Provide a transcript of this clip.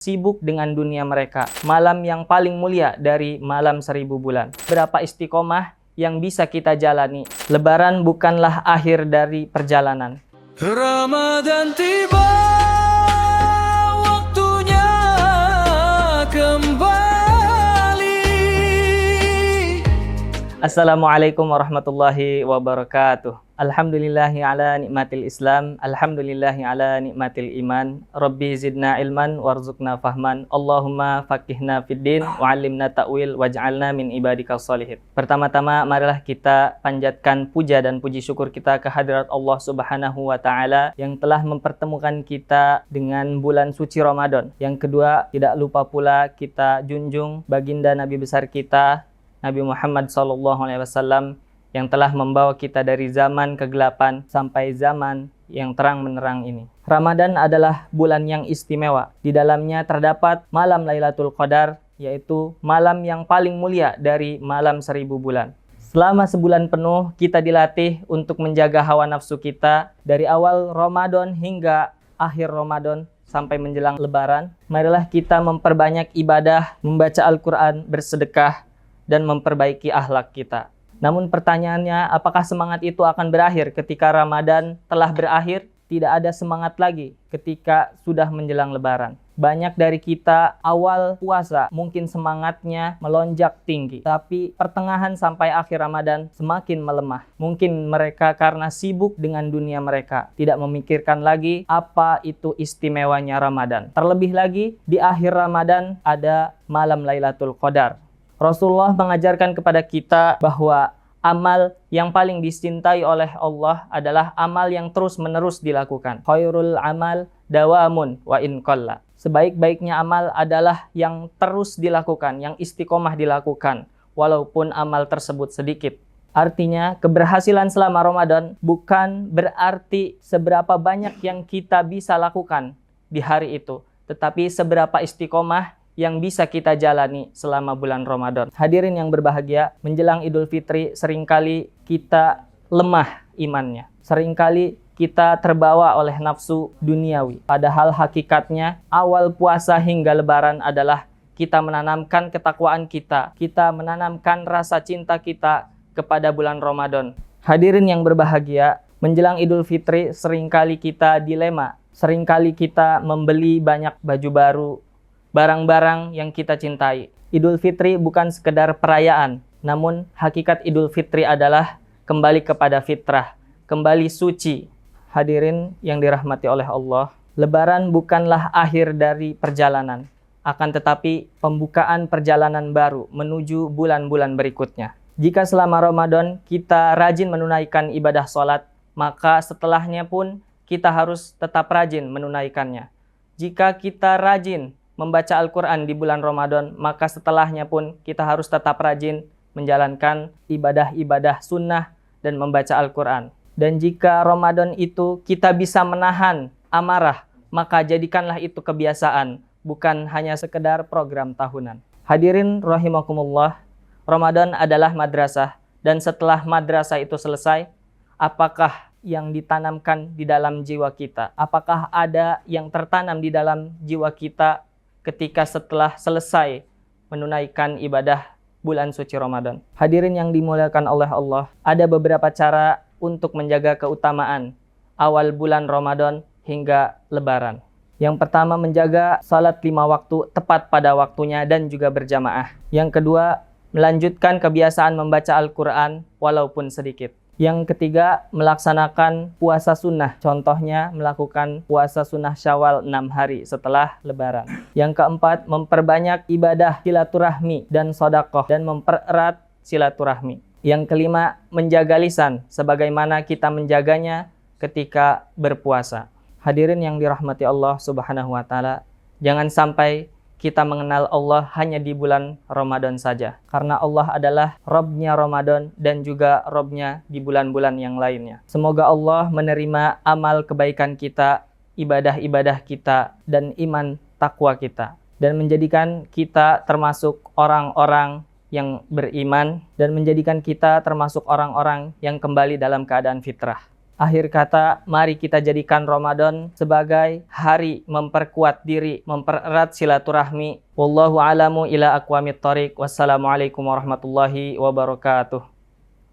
sibuk dengan dunia mereka. Malam yang paling mulia dari malam 1000 bulan. Berapa istiqomah yang bisa kita jalani. Lebaran bukanlah akhir dari perjalanan. Ramadan tiba, waktunya kembali. Assalamualaikum warahmatullahi wabarakatuh. Alhamdulillahi ala nikmatil Islam, alhamdulillahi ala nikmatil iman. Rabbi zidna ilman warzuqna fahman. Allahumma faqihna fiddin wa'allimna ta'wil waj'alna min ibadikal sholihin. Pertama-tama marilah kita panjatkan puja dan puji syukur kita ke hadirat Allah Subhanahu wa taala yang telah mempertemukan kita dengan bulan suci Ramadan. Yang kedua, tidak lupa pula kita junjung baginda Nabi besar kita Nabi Muhammad SAW yang telah membawa kita dari zaman kegelapan sampai zaman yang terang menerang ini. Ramadan adalah bulan yang istimewa. Di dalamnya terdapat malam Lailatul Qadar, yaitu malam yang paling mulia dari malam 1000 bulan. Selama sebulan penuh kita dilatih untuk menjaga hawa nafsu kita dari awal Ramadan hingga akhir Ramadan sampai menjelang Lebaran. Marilah kita memperbanyak ibadah, membaca Al-Quran, bersedekah, dan memperbaiki akhlak kita. Namun pertanyaannya, apakah semangat itu akan berakhir ketika Ramadan telah berakhir? Tidak ada semangat lagi ketika sudah menjelang Lebaran. Banyak dari kita awal puasa mungkin semangatnya melonjak tinggi, tapi pertengahan sampai akhir Ramadan semakin melemah. Mungkin mereka karena sibuk dengan dunia mereka, tidak memikirkan lagi apa itu istimewanya Ramadan. Terlebih lagi, di akhir Ramadan ada malam Lailatul Qadar. Rasulullah mengajarkan kepada kita bahwa amal yang paling dicintai oleh Allah adalah amal yang terus-menerus dilakukan. Khairul amal dawamun wa in qalla. Sebaik-baiknya amal adalah yang terus dilakukan, yang istiqomah dilakukan, walaupun amal tersebut sedikit. Artinya, keberhasilan selama Ramadan bukan berarti seberapa banyak yang kita bisa lakukan di hari itu, tetapi seberapa istiqomah yang bisa kita jalani selama bulan Ramadan. Hadirin yang berbahagia, menjelang Idul Fitri seringkali kita lemah imannya. Seringkali kita terbawa oleh nafsu duniawi. Padahal hakikatnya awal puasa hingga Lebaran adalah kita menanamkan ketakwaan kita. Kita menanamkan rasa cinta kita kepada bulan Ramadan. Hadirin yang berbahagia, menjelang Idul Fitri seringkali kita dilema. Seringkali kita membeli banyak baju baru, barang-barang yang kita cintai. Idul Fitri bukan sekedar perayaan, namun hakikat Idul Fitri adalah kembali kepada fitrah, kembali suci. Hadirin yang dirahmati oleh Allah, Lebaran bukanlah akhir dari perjalanan, akan tetapi pembukaan perjalanan baru menuju bulan-bulan berikutnya. Jika selama Ramadan kita rajin menunaikan ibadah sholat, maka setelahnya pun kita harus tetap rajin menunaikannya. Jika kita rajin membaca Al-Quran di bulan Ramadan, maka setelahnya pun kita harus tetap rajin menjalankan ibadah-ibadah sunnah dan membaca Al-Quran. Dan jika Ramadan itu kita bisa menahan amarah, maka jadikanlah itu kebiasaan, bukan hanya sekedar program tahunan. Hadirin rahimakumullah, Ramadan adalah madrasah, dan setelah madrasah itu selesai, apakah yang ditanamkan di dalam jiwa kita? Apakah ada yang tertanam di dalam jiwa kita ketika setelah selesai menunaikan ibadah bulan suci Ramadan? Hadirin yang dimuliakan oleh Allah, ada beberapa cara untuk menjaga keutamaan awal bulan Ramadan hingga Lebaran. Yang pertama, menjaga salat 5 waktu tepat pada waktunya dan juga berjamaah. Yang kedua, melanjutkan kebiasaan membaca Al-Quran walaupun sedikit. Yang ketiga, melaksanakan puasa sunnah. Contohnya, melakukan puasa sunnah Syawal 6 hari setelah Lebaran. Yang keempat, memperbanyak ibadah silaturahmi dan sedekah dan mempererat silaturahmi. Yang kelima, menjaga lisan sebagaimana kita menjaganya ketika berpuasa. Hadirin yang dirahmati Allah Subhanahu wa taala, jangan sampai kita mengenal Allah hanya di bulan Ramadan saja. Karena Allah adalah Rabb-nya Ramadan dan juga Rabb-nya di bulan-bulan yang lainnya. Semoga Allah menerima amal kebaikan kita, ibadah-ibadah kita, dan iman takwa kita. Dan menjadikan kita termasuk orang-orang yang beriman, dan menjadikan kita termasuk orang-orang yang kembali dalam keadaan fitrah. Akhir kata, mari kita jadikan Ramadan sebagai hari memperkuat diri, mempererat silaturahmi. Wallahu a'lamu ila aqwamit thoriq. Wassalamualaikum warahmatullahi wabarakatuh.